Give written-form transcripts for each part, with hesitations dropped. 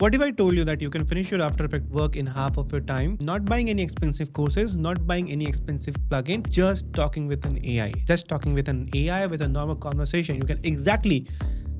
What if I told you that you can finish your After Effects work in half of your time, not buying any expensive courses, not buying any expensive plugin, just talking with an AI. Just talking with an AI with a normal conversation. You can exactly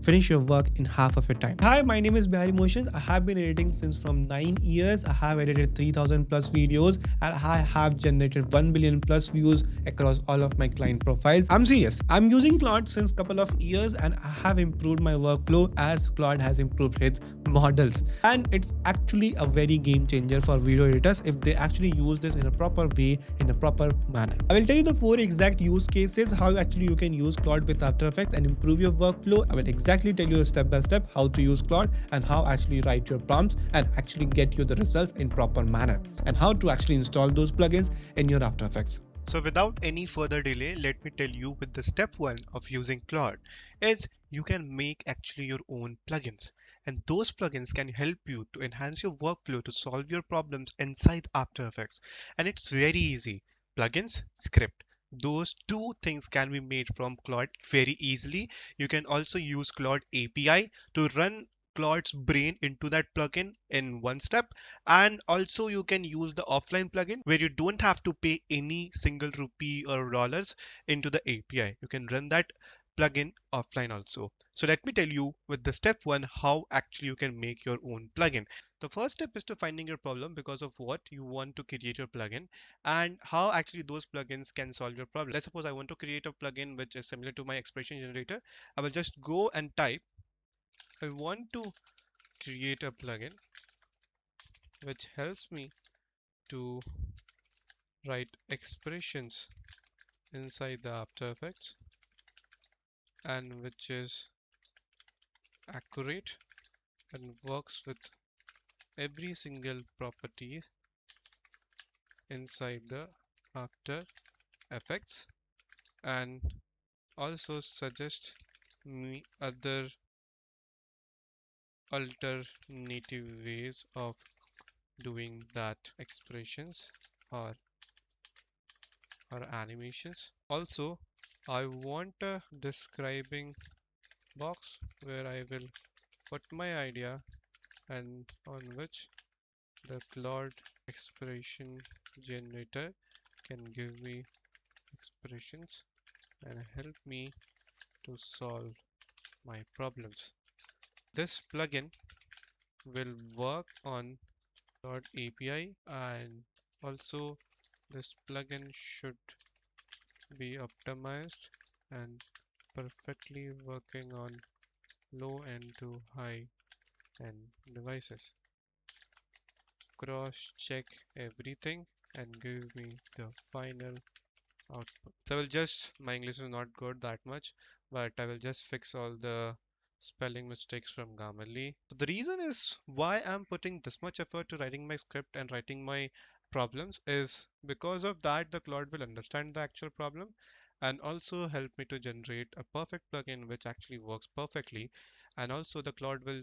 finish your work in half of your time. Hi, my name is Bihari. I have been editing since from 9 years. I have edited 3000 plus videos and I have generated 1 billion plus views across all of my client profiles. I'm serious. I'm using Claude since couple of years and I have improved my workflow as Claude has improved its models. And it's actually a very game changer for video editors if they actually use this in a proper way, in a proper manner. I will tell you the 4 exact use cases how actually you can use Claude with After Effects and improve your workflow. I will exactly tell you step by step how to use Claude and how actually write your prompts and actually get you the results in proper manner and how to actually install those plugins in your After Effects. So without any further delay, let me tell you with the step one of using Claude is you can make actually your own plugins. And those plugins can help you to enhance your workflow to solve your problems inside After Effects. And it's very easy. Plugins, script. Those two things can be made from Claude very easily. You can also use Claude API to run Claude's brain into that plugin in one step. And also you can use the offline plugin where you don't have to pay any single rupee or dollars into the API. You can run that plugin offline also. So let me tell you with the step one how actually you can make your own plugin. The first step is to finding your problem because of what you want to create your plugin and how actually those plugins can solve your problem. Let's suppose I want to create a plugin which is similar to my expression generator. I will just go and type I want to create a plugin which helps me to write expressions inside the After Effects and which is accurate and works with every single property inside the After Effects and also suggest me other alternative ways of doing that expressions or animations. Also, I want a describing box where I will put my idea and on which the Claude expression generator can give me expressions and help me to solve my problems. This plugin will work on Claude API and also this plugin should be optimized and perfectly working on low end to high end devices. Cross check everything and give me the final output. So I will just, my English is not good that much, but I will just fix all the spelling mistakes from Grammarly. So the reason is why I'm putting this much effort to writing my script and writing my problems is because of that the Claude will understand the actual problem and also help me to generate a perfect plugin which actually works perfectly. And also the Claude will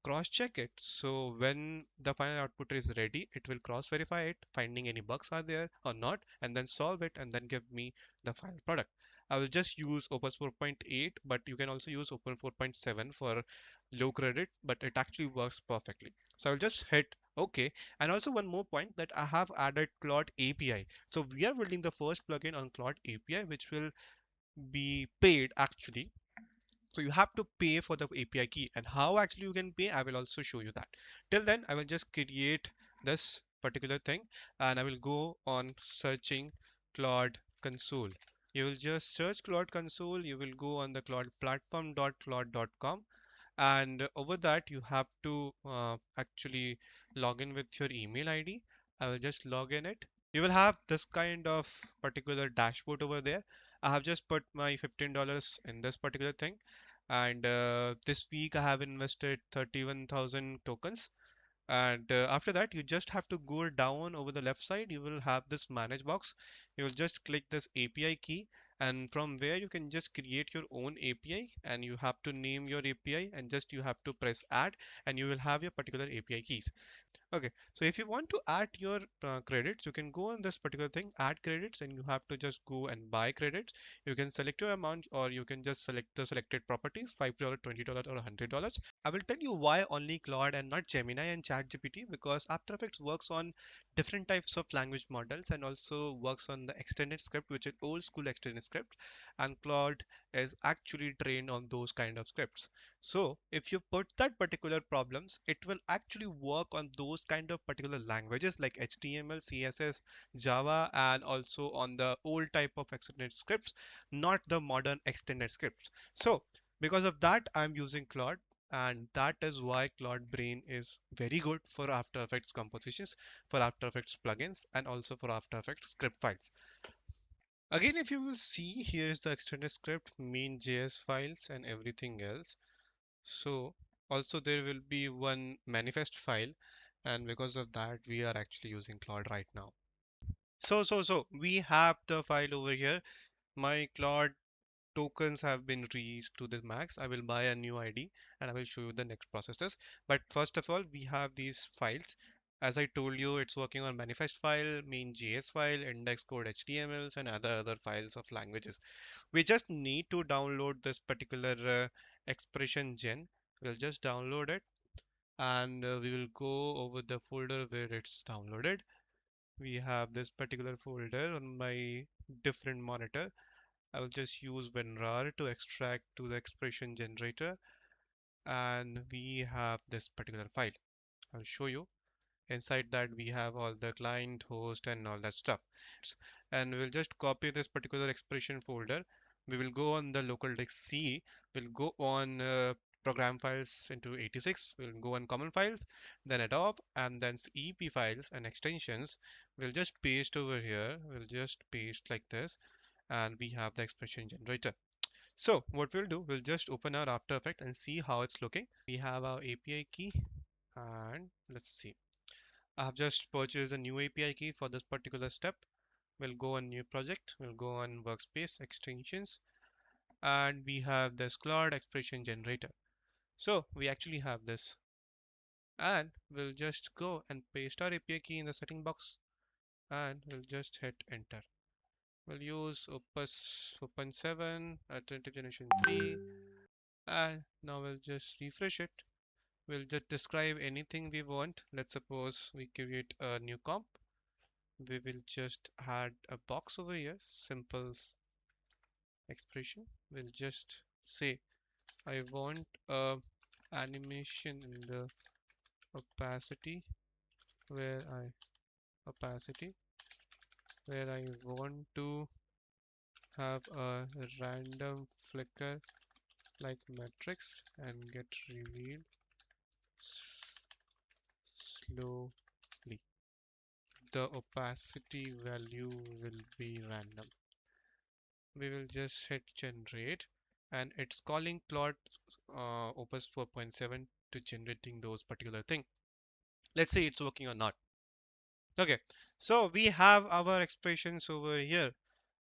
cross check it. So when the final output is ready, it will cross verify it, finding any bugs are there or not, and then solve it and then give me the final product. I will just use Opus 4.8, but you can also use Opus 4.7 for low credit, but it actually works perfectly. So I'll just hit OK. And also one more point that I have added Claude API. So we are building the first plugin on Claude API, which will be paid actually. So you have to pay for the API key and how actually you can pay, I will also show you that. Till then, I will just create this particular thing and I will go on searching Claude Console. You will just search Claude Console. You will go on the Claude platform.claude.com and over that you have to actually log in with your email ID. I will just log in it. You will have this kind of particular dashboard over there. I have just put my $15 in this particular thing and this week I have invested 31,000 tokens and after that you just have to go down over the left side. You will have this manage box. You will just click this API key and from where you can just create your own API and you have to name your API and just you have to press add and you will have your particular API keys. Okay, so if you want to add your credits, you can go on this particular thing, add credits, and you have to just go and buy credits. You can select your amount or you can just select the selected properties, $5, $20, or $100. I will tell you why only Claude and not Gemini and ChatGPT, because After Effects works on different types of language models and also works on the extended script, which is old school extended script, and Claude is actually trained on those kind of scripts. So if you put that particular problems, it will actually work on those kind of particular languages like HTML, CSS, Java, and also on the old type of extended scripts, not the modern extended scripts. So because of that, I'm using Claude, and that is why Claude Brain is very good for After Effects compositions, for After Effects plugins, and also for After Effects script files. Again, if you will see, here is the extended script, main JS files, and everything else. So also there will be one manifest file, and because of that, we are actually using Claude right now. So we have the file over here. My Claude tokens have been reached to the max. I will buy a new ID and I will show you the next processes. But first of all, we have these files. As I told you, it's working on manifest file, main JS file, index code HTMLs, and other files of languages. We just need to download this particular expression gen. We'll just download it, and we will go over the folder where it's downloaded. We have this particular folder on my different monitor. I will just use WinRAR to extract to the expression generator, and we have this particular file. I'll show you. Inside that we have all the client, host, and all that stuff. And we'll just copy this particular expression folder. We will go on the local disk C. We'll go on program files into 86. We'll go on common files, then adobe, and then EP files and extensions. We'll just paste over here. We'll just paste like this, and we have the expression generator. So what we'll do, we'll just open our After Effects and see how it's looking. We have our API key, and let's see. I have just purchased a new API key for this particular step. We'll go on new project, we'll go on workspace extensions, and we have this Claude expression generator. So we actually have this, and we'll just go and paste our API key in the setting box, and we'll just hit enter. We'll use Opus 4.7, Alternative Generation 3, and now we'll just refresh it. We'll just describe anything we want. Let's suppose we create a new comp. We will just add a box over here, simple expression. We'll just say I want a animation in the opacity where I opacity where I want to have a random flicker like matrix and get revealed slowly. The opacity value will be random. We will just hit generate, and it's calling Claude Opus 4.7 to generating those particular thing. Let's see it's working or not. Okay, so we have our expressions over here.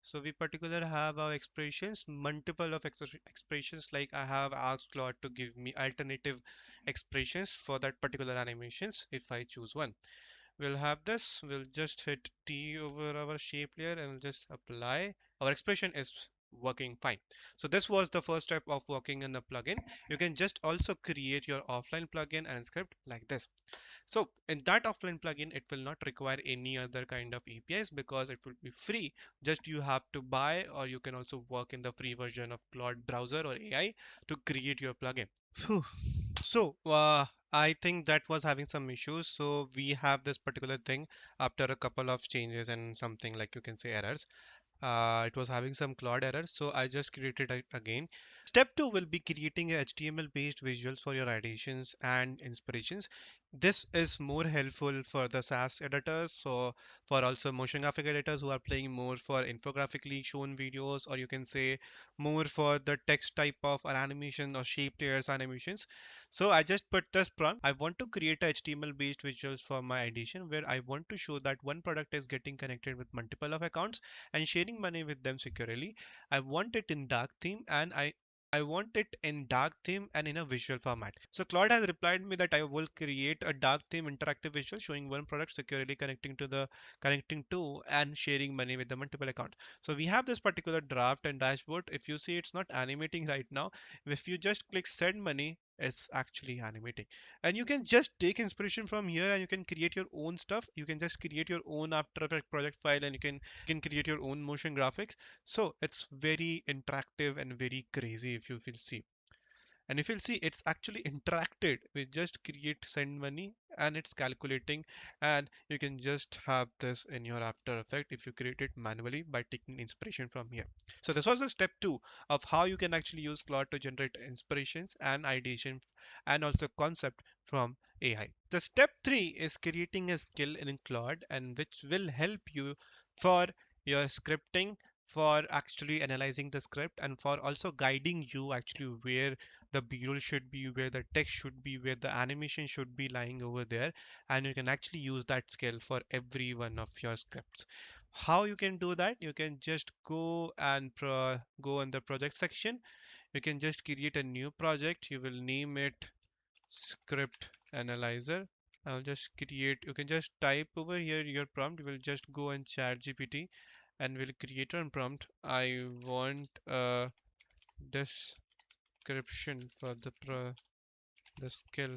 So we particular have our expressions, multiple of expressions, like I have asked Claude to give me alternative expressions for that particular animations if I choose one. We'll have this, we'll just hit T over our shape layer and we'll just apply. Our expression is working fine. So this was the first step of working in the plugin. You can just also create your offline plugin and script like this. So in that offline plugin, it will not require any other kind of APIs because it will be free. Just you have to buy, or you can also work in the free version of Claude browser or AI to create your plugin. Phew. So I think that was having some issues. So we have this particular thing after a couple of changes and something like you can say errors. It was having some Claude errors, so I just created it again. Step 2 will be creating a HTML based visuals for your additions and inspirations. This is more helpful for the SaaS editors, so for also motion graphic editors who are playing more for infographically shown videos, or you can say more for the text type of an animation or shape layers animations. So I just put this prompt. I want to create a HTML based visuals for my edition where I want to show that one product is getting connected with multiple of accounts and sharing money with them securely. I want it in dark theme, and I want it in dark theme and in a visual format. So Claude has replied me that I will create a dark theme interactive visual showing one product securely connecting to and sharing money with the multiple accounts. So we have this particular draft and dashboard. If you see, it's not animating right now. If you just click send money, it's actually animating. And you can just take inspiration from here and you can create your own stuff. You can just create your own After Effects project file and you can create your own motion graphics. So it's very interactive and very crazy if you will see. And if you'll see, it's actually interacted with just create send money and it's calculating, and you can just have this in your After Effect if you create it manually by taking inspiration from here. So this was the step 2 of how you can actually use Claude to generate inspirations and ideation and also concept from AI. The step 3 is creating a skill in Claude and which will help you for your scripting, for actually analyzing the script, and for also guiding you actually where the b-roll should be, where the text should be, where the animation should be lying over there, and you can actually use that skill for every one of your scripts. How you can do that? You can just go and go in the project section. You can just create a new project. You will name it script analyzer. I'll just create, you can just type over here your prompt. You will just go and chat GPT and will create a prompt. I want a description for the skill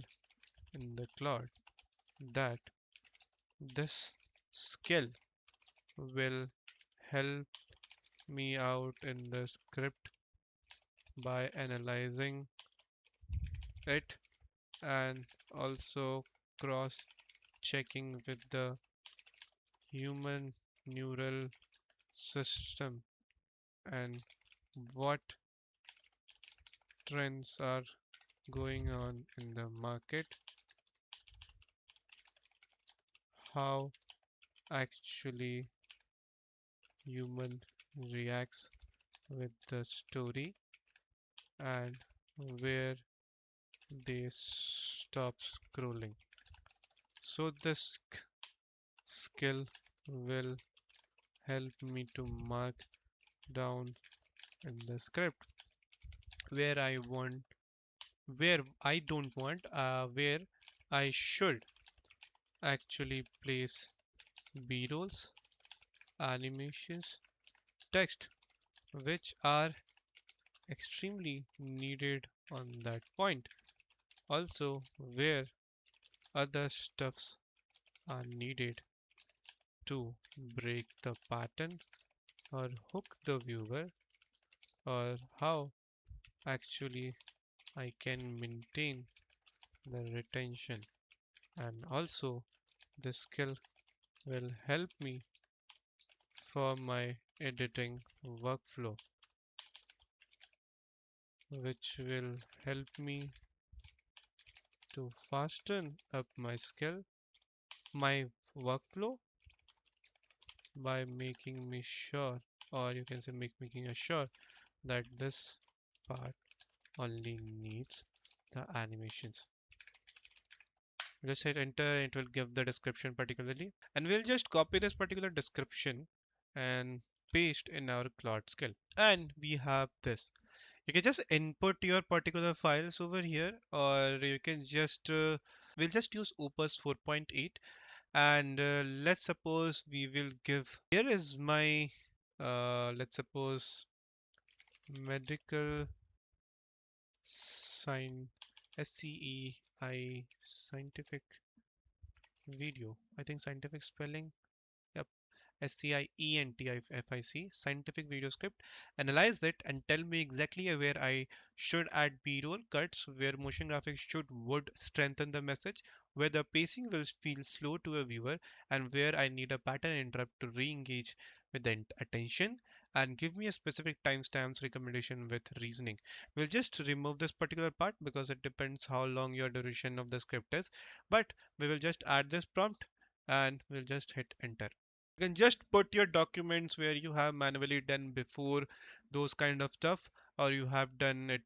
in the cloud, that this skill will help me out in the script by analyzing it and also cross checking with the human neural system and what trends are going on in the market, how actually human reacts with the story, and where they stop scrolling. So this skill will help me to mark down in the script where I want, where I don't want, where I should actually place b-rolls, animations, text, which are extremely needed on that point. Also, where other stuffs are needed to break the pattern or hook the viewer, or how actually I can maintain the retention. And also, this skill will help me for my editing workflow, which will help me to fasten up my skill, my workflow, by making me sure, or you can say making us sure that this part only needs the animations. Just hit enter, it will give the description particularly, and we'll just copy this particular description and paste in our Claude skill. And we have this. You can just input your particular files over here, or you can just we'll just use Opus 4.8, and let's suppose we will give, here is my let's suppose medical sign SCEI scientific video. I think scientific spelling. Yep. SCIENTIFIC scientific video script. Analyze it and tell me exactly where I should add B-roll cuts, where motion graphics would strengthen the message, where the pacing will feel slow to a viewer, and where I need a pattern interrupt to re-engage with the attention. And give me a specific timestamps recommendation with reasoning. We'll just remove this particular part because it depends how long your duration of the script is. But we will just add this prompt and we'll just hit enter. You can just put your documents where you have manually done before those kind of stuff, or you have done it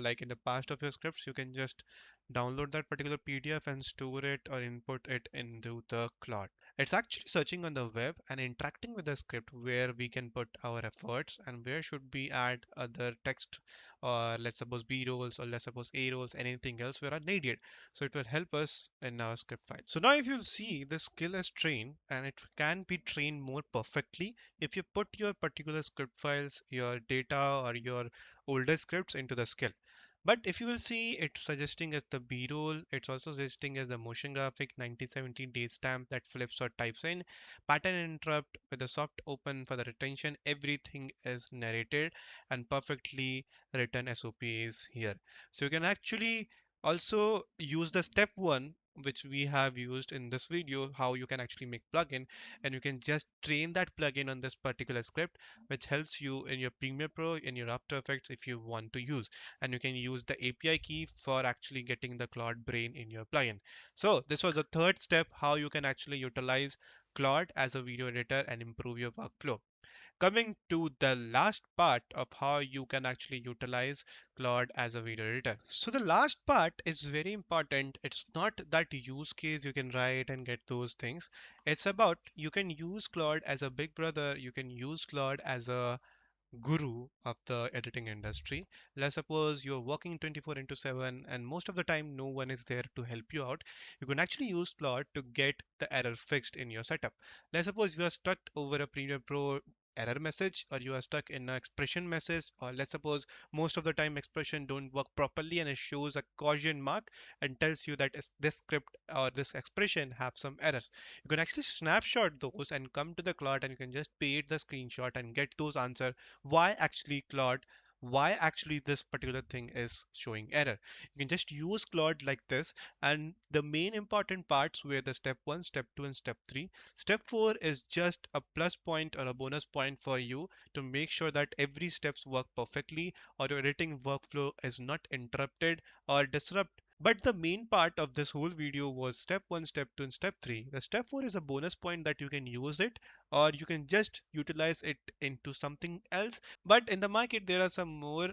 like in the past of your scripts. You can just download that particular PDF and store it or input it into the Claude. It's actually searching on the web and interacting with the script where we can put our efforts and where should we add other text, or let's suppose B rolls, or let's suppose A rolls, anything else where are needed. So it will help us in our script file. So now if you'll see, the skill is trained and it can be trained more perfectly if you put your particular script files, your data or your older scripts into the skill. But if you will see, it's suggesting as the B-roll. It's also suggesting as the motion graphic 9070 date stamp that flips or types in. Pattern interrupt with a soft open for the retention. Everything is narrated and perfectly written SOP is here. So you can actually also use the step one which we have used in this video, how you can actually make plugin, and you can just train that plugin on this particular script, which helps you in your Premiere Pro, in your After Effects if you want to use. And you can use the API key for actually getting the Claude brain in your plugin. So this was the third step, how you can actually utilize Claude as a video editor and improve your workflow. Coming to the last part of how you can actually utilize Claude as a video editor. So the last part is very important. It's not that use case you can write and get those things. It's about you can use Claude as a big brother. You can use Claude as a guru of the editing industry. Let's suppose you're working 24 into 7 and most of the time no one is there to help you out. You can actually use Claude to get the error fixed in your setup. Let's suppose you are stuck over a Premiere Pro error message, or you are stuck in an expression message, or let's suppose most of the time expression don't work properly and it shows a caution mark and tells you that this script or this expression have some errors. You can actually snapshot those and come to the Claude and you can just paste the screenshot and get those answers. Why actually Claude, why actually this particular thing is showing error. You can just use Claude like this, and the main important parts were the step 1, step 2, and step 3. Step 4 is just a plus point or a bonus point for you to make sure that every steps work perfectly or your editing workflow is not interrupted or disrupt. But the main part of this whole video was step 1, step 2, and step 3. The step 4 is a bonus point that you can use it or you can just utilize it into something else. But in the market, there are some more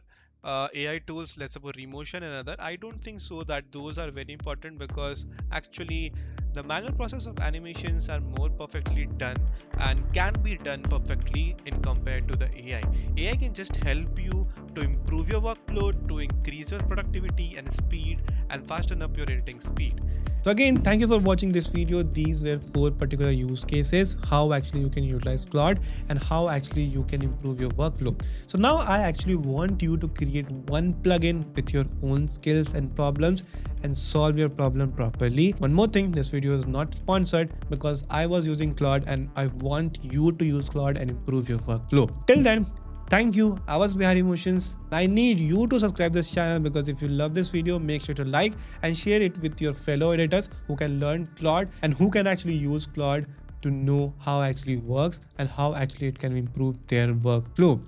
AI tools, let's suppose Remotion and other. I don't think so that those are very important because actually the manual process of animations are more perfectly done and can be done perfectly in compared to the AI. AI can just help you to improve your workflow, to increase your productivity and speed and fasten up your editing speed. So again, thank you for watching this video. These were 4 particular use cases, how actually you can utilize Claude and how actually you can improve your workflow. So now I actually want you to create one plugin with your own skills and problems and solve your problem properly. One more thing, this video is not sponsored because I was using Claude and I want you to use Claude and improve your workflow. Till then, thank you. I was Bihari Emotions. I need you to subscribe this channel because if you love this video, make sure to like and share it with your fellow editors who can learn Claude and who can actually use Claude to know how it actually works and how actually it can improve their workflow.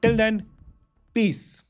Till then, peace.